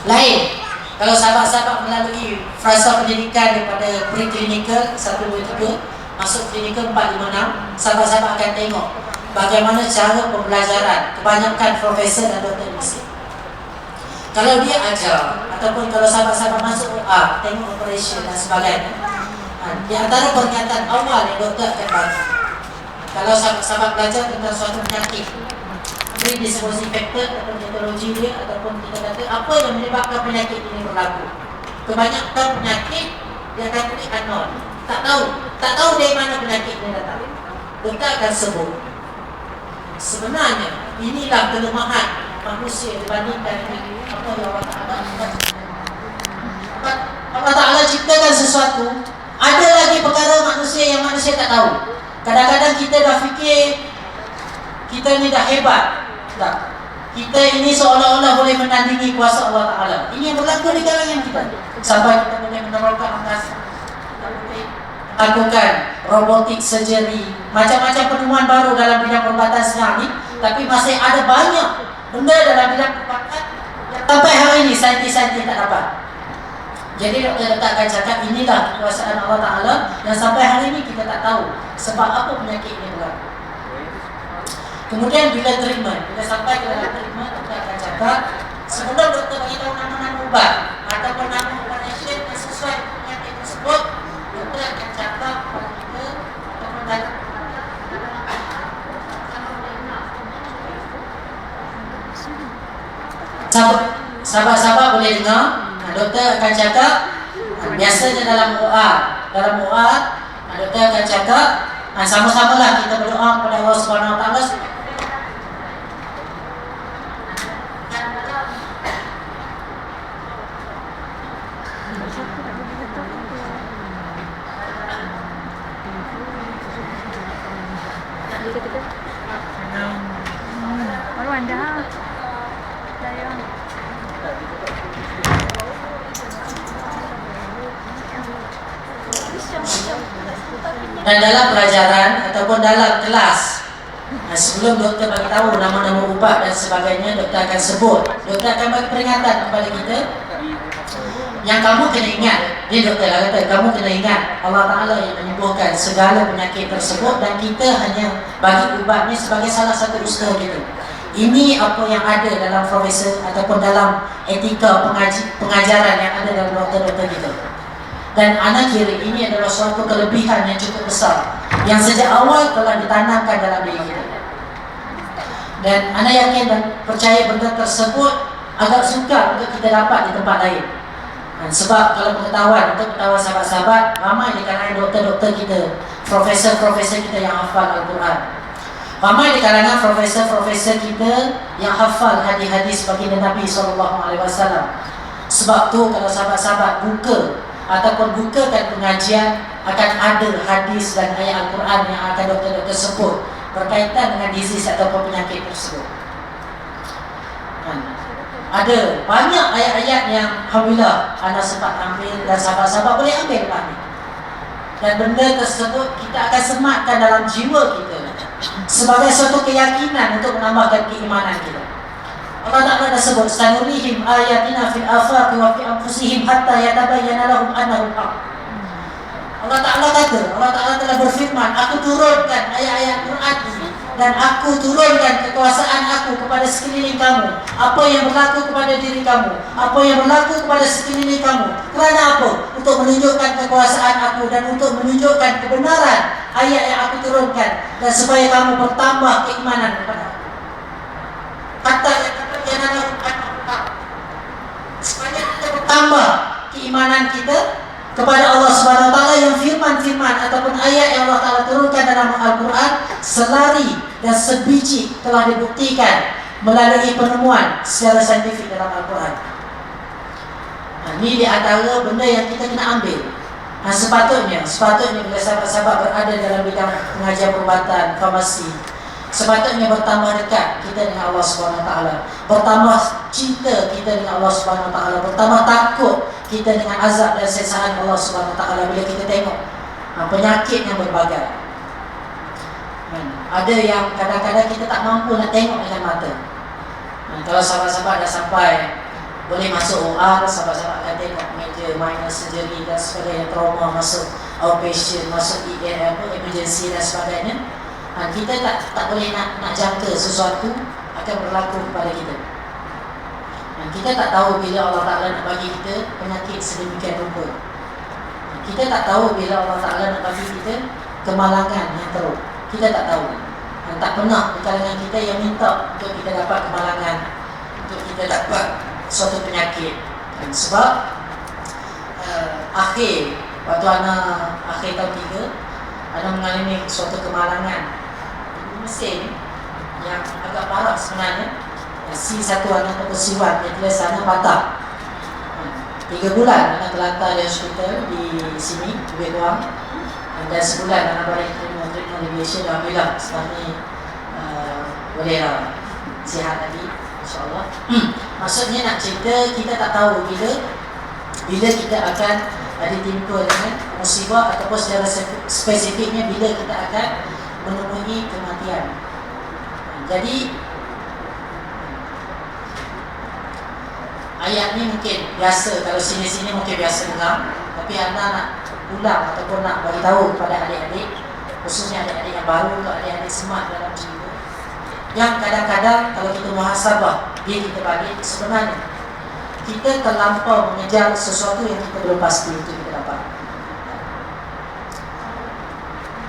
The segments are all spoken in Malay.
Lain, kalau sahabat-sahabat melalui fasa pendidikan daripada pre-clinical 1, 2, 3 masuk clinical 4, 5, 6, sahabat-sahabat akan tengok bagaimana cara pembelajaran kebanyakan profesor dan doktor di Mesir. Kalau dia ajar ataupun kalau sahabat-sahabat masuk OA, tengok operation dan sebagainya, di antara pernyataan awal yang doktor akan bagi, kalau sahabat-sahabat belajar tentang suatu penyakit, predisposing factor ataupun etiologi dia, ataupun kita kata apa yang menyebabkan penyakit ini berlaku, kebanyakan penyakit dia akan tulis unknown, tak tahu dari mana penyakit ini datang. Doktor akan sebut sebenarnya inilah kelemahan manusia dibandingkan dengan apa yang Allah Ta'ala ciptakan sesuatu. Ada lagi perkara manusia yang manusia tak tahu. Kadang-kadang kita dah fikir kita ni dah hebat, tak? Kita ini seolah-olah boleh menandingi kuasa Allah Ta'ala. Ini yang berlaku di kalangan kita. Sampai kita boleh menerokan angkasa, lakukan robotik surgery, macam-macam penemuan baru dalam bidang perubatan sekarang ni. Tapi masih ada banyak benda dalam bidang perubatan yang sampai hari ini saintis-saintis tak dapat. Jadi doktor akan cakap inilah kekuasaan Allah Ta'ala yang sampai hari ini kita tak tahu sebab apa penyakit ini berlaku. Kemudian bila treatment, bila sampai ke dalam treatment, doktor akan cakap sebelum doktor beritahu nama-nama ubat ataupun nama ubat yang sesuai penyakit tersebut, doktor akan cakap kepada kita ataupun dalam sahabat-sahabat boleh dengar. Doktor akan cakap, biasanya dalam OA, doktor akan cakap, sama-samalah kita berdoa kepada Allah Subhanahu Wa Taala. Baru anda dan dalam pelajaran ataupun dalam kelas, sebelum doktor beritahu nama-nama ubat dan sebagainya, doktor akan sebut, doktor akan bagi peringatan kepada kita yang kamu kena ingat. Dia doktor lah kata, kamu kena ingat Allah Ta'ala yang menyembuhkan segala penyakit tersebut dan kita hanya bagi ubat ni sebagai salah satu usaha kita. Ini apa yang ada dalam profesor ataupun dalam etika pengajaran yang ada dalam doktor-doktor kita. Dan anak kira ini adalah suatu kelebihan yang cukup besar yang sejak awal telah ditanamkan dalam diri kita. Dan anak yakin dan percaya benda tersebut agak sukar untuk kita dapat di tempat lain. Sebab kalau pengetahuan, untuk pengetahuan sahabat-sahabat, ramai di kalangan doktor-doktor kita, profesor-profesor kita yang hafal Al-Quran. Ramai di kalangan profesor-profesor kita yang hafal hadis-hadis baginda Nabi SAW. Sebab tu kalau sahabat-sahabat buka ataupun bukakan pengajian, akan ada hadis dan ayat Al-Quran yang akan doktor-doktor sebut berkaitan dengan disease ataupun penyakit tersebut. Ada banyak ayat-ayat yang alhamdulillah anda sempat ambil dan sahabat-sahabat boleh ambil lagi. Dan benda tersebut kita akan sematkan dalam jiwa kita sebagai suatu keyakinan untuk menambahkan keimanan kita. Allah Ta'ala dah sebut, sanurihim ayatina fil afaqi wa fi anfusihim hatta yatabayyana lahum annahu al-haq. Allah Ta'ala telah berfirman, aku turunkan ayat-ayat Quran ini dan aku turunkan kekuasaan aku kepada sekeliling kamu. Apa yang berlaku kepada diri kamu, apa yang berlaku kepada sekeliling kamu. Kerana apa? Untuk menunjukkan kekuasaan aku dan untuk menunjukkan kebenaran ayat yang aku turunkan dan supaya kamu bertambah keimanan kepada aku. Hatta yatabayyana lahum annahu al-haq. Supaya kita bertambah keimanan kita kepada Allah Subhanahu Wa Taala yang firman-firman ataupun ayat yang Allah Taala turunkan dalam Al-Quran selari dan sebiji telah dibuktikan melalui penemuan secara saintifik dalam Al-Quran. Ini di antara benda yang kita kena ambil. Sepatutnya bila sahabat-sahabat berada dalam bidang pengajian perubatan, farmasi, sepatutnya bertambah dekat kita dengan Allah Subhanahu Wa Taala, bertambah cinta kita dengan Allah Subhanahu Wa Taala, bertambah takut kita dengan azab dan siksaan Allah Subhanahu Wa Taala bila kita tengok penyakit yang berbagai. Ada yang kadang-kadang kita tak mampu nak tengok dengan mata. Kalau sahabat-sahabat dah sampai boleh masuk OR, sahabat-sahabat kata kat meja minor surgery dan sebagainya, trauma, masuk outpatient, masuk emergency dan sebagainya. Kita tak boleh nak jangka sesuatu akan berlaku kepada kita. Kita tak tahu bila Allah Ta'ala nak bagi kita penyakit sedemikian rupa. Kita tak tahu bila Allah Ta'ala nak bagi kita kemalangan yang teruk. Kita tak tahu. Tak pernah di kalangan kita yang minta untuk kita dapat kemalangan, untuk kita dapat suatu penyakit. Sebab waktu akhir tahun 3, Ana mengalami suatu kemalangan di mesin yang agak parah sebenarnya. C1 anak ataupun C1 yang tulis sana patah. 3 bulan anak terlantar di hospital di sini, di Betuang. Dan sebulan anak balik terima treatment radiation. Alhamdulillah setelah ni bolehlah sihat lagi, insyaAllah. Maksudnya nak cerita, kita tak tahu bila kita akan ditimpa dengan musibah, ataupun secara spesifiknya bila kita akan menemui kematian. Jadi ayat ni mungkin biasa, kalau sini-sini mungkin biasa dengar, tapi anda nak ulang ataupun nak bagi tahu kepada adik-adik, khususnya adik-adik yang baru, untuk adik-adik semak dalam jiwa, yang kadang-kadang kalau kita muhasabah diri kita balik, sebenarnya kita terlampau mengejar sesuatu yang kita belum pasti untuk kita dapat.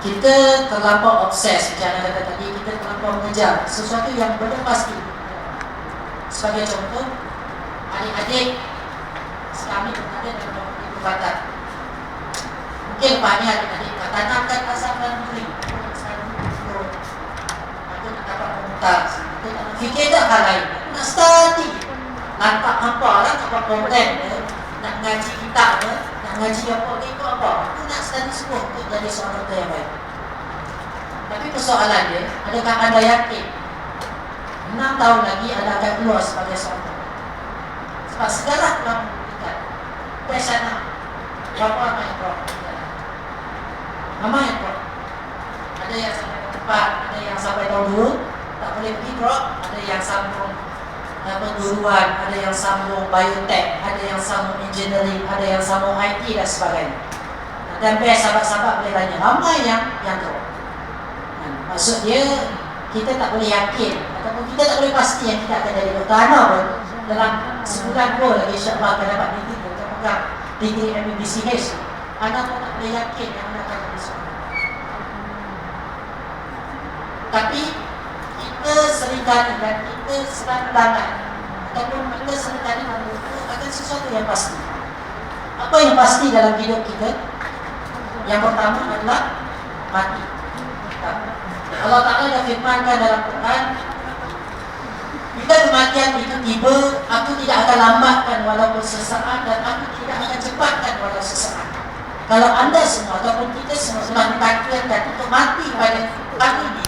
Kita terlampau obses, macam Anda kata tadi, kita terlampau mengejar sesuatu yang belum pasti. Sebagai contoh, adik-adik kami berada dalam perubatan. Mungkin banyak adik-adik tanamkan asam dan duri, aku nak dapat pemutar, aku nak fikir dah hal lain, aku nak study, nampak apa lah, nampak konten, nak ngaji kitab, nak ngaji apa, ikut apa, aku nak study semua untuk jadi seorang doktor yang baik. Tapi persoalan dia, adakah anda yakin 6 tahun lagi anda akan keluar sebagai seorang doktor? Sebab segala telah membuktikan pesanan berapa ramai yang drop, ramai yang drop. Ada yang sampai tahun 4, ada yang sampai tahun 2 tak boleh pergi drop, ada yang sambung penguruan, ada yang sambung biotech, ada yang sambung engineering, ada yang sambung IT dan sebagainya. Dan best sahabat-sahabat boleh tanya, ramai yang drop. Maksud dia, kita tak boleh yakin ataupun kita tak boleh pasti yang kita akan jadi doktor. Ana pun dalam sebulan pun lagi insyaAllah akan dapat degree, kita pegang degree MBBCH. Ana pun tak boleh yakin yang anda akan jadi seorang. Tapi kita seringkali dan kita selalu lambat ataupun kita seringkali akan sesuatu yang pasti. Apa yang pasti dalam hidup kita? Yang pertama adalah mati. Allah Ta'ala dah firmankan dalam Quran, bila kematian itu tiba, aku tidak akan lambatkan walaupun sesaat, dan aku tidak akan cepatkan walaupun sesaat. Kalau anda semua ataupun kita semua telah ditakdirkan untuk mati pada hari ini,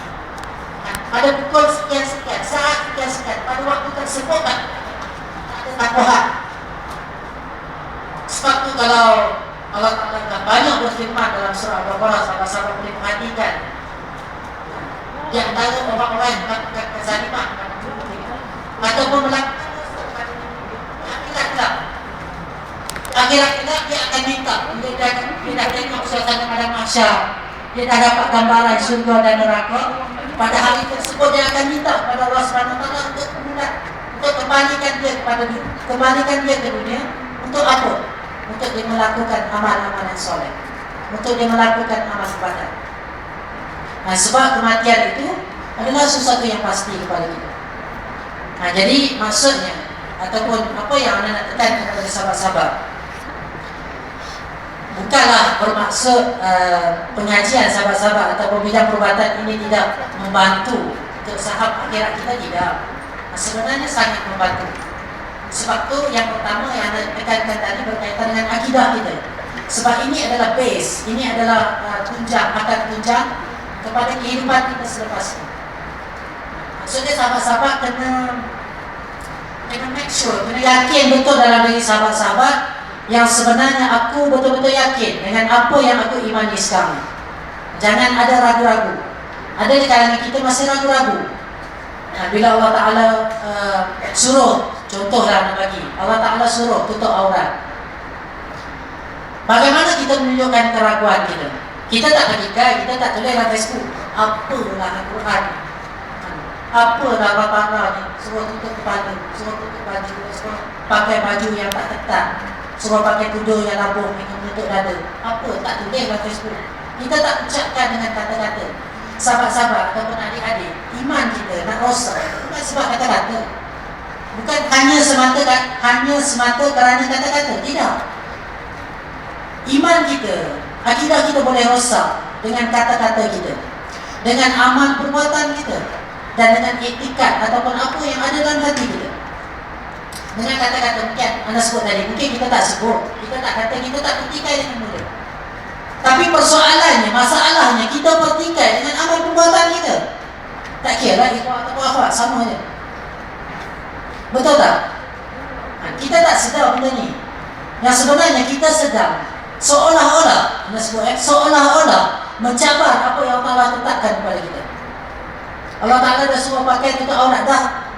pada pukul sekian-sekian, saat sekian-sekian, pada waktu tersebut, tak ada takwahan. Sebab itu kalau Allah Ta'ala dah banyak berfirman dalam surah Al-Baqarah, sahabat-sahabat boleh perhatikan, di antara orang-orang yang melakukan kezaliman ataupun melakukan akhirat dia akan minta, dia dah tengok suasana pada mahsyar, dia dah dapat gambaran syurga dan neraka. Pada hari tersebut dia akan minta kepada Allah SWT untuk kembalikan dia ke dunia. Untuk apa? Untuk dia melakukan amal-amal yang soleh, untuk dia melakukan amal ibadat. Sebab kematian itu adalah sesuatu yang pasti kepada kita. Jadi maksudnya ataupun apa yang anda nak tekankan kepada sahabat-sahabat, bukanlah bermaksud pengajian sahabat-sahabat ataupun bidang perubatan ini tidak membantu untuk sahab akhirat kita, tidak. Sebenarnya sangat membantu. Sebab tu yang pertama yang anda tekankan tadi berkaitan dengan akidah kita. Sebab ini adalah base, ini adalah tunjang, akan tunjang kepada kehidupan kita selepas ini. Maksudnya sahabat-sahabat kena make sure, kena yakin betul dalam diri sahabat-sahabat yang sebenarnya aku betul-betul yakin dengan apa yang aku imani sekarang. Jangan ada ragu-ragu. Ada di kalangan kita masih ragu-ragu. Bila Allah Ta'ala suruh Contohlah nak bagi, Allah Ta'ala suruh tutup aurat. Bagaimana kita menunjukkan keraguan kita? Kita tak ketika, kita tak tulis dalam Facebook, apalah Al-Quran, apalah Al-Baqarah ni, suruh tutup kepala, suruh tutup baju, suruh pakai baju yang tak ketat, suruh pakai tudung yang labuh yang menutup dada. Apa tak tulis dalam Facebook? Kita tak ucapkan dengan kata-kata. Sahabat-sahabat ataupun adik-adik, iman kita nak rosak bukan sebab kata-kata, bukan hanya semata kerana kata-kata. Tidak. Iman kita, akidah kita boleh rosak dengan kata-kata kita, dengan amal perbuatan kita, dan dengan etikat ataupun apa yang ada dalam hati kita. Dengan kata-kata, mungkin anda sebut tadi, mungkin kita tak sebut, kita tak kata, kita tak petikai dengan mulut. Tapi persoalannya, masalahnya, kita petikai dengan amal perbuatan kita. Tak kira lah ikhwah atau akhwat, sama je. Betul tak? Kita tak sedar benda ni. Yang sebenarnya kita sedang seolah-olah, anda sebut seolah-olah mencabar apa yang Allah tetapkan kepada kita. Allah Ta'ala dah suruh pakai tutup aurat dah.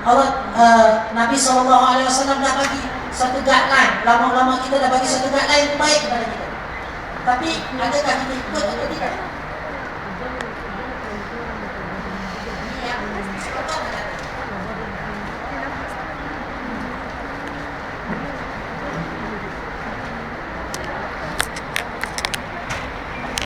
Nabi SAW dah bagi satu guideline. Lama-lama kita dah bagi satu guideline yang baik kepada kita. Tapi adakah kita ikut atau tidak? Ini yang sebab nak kata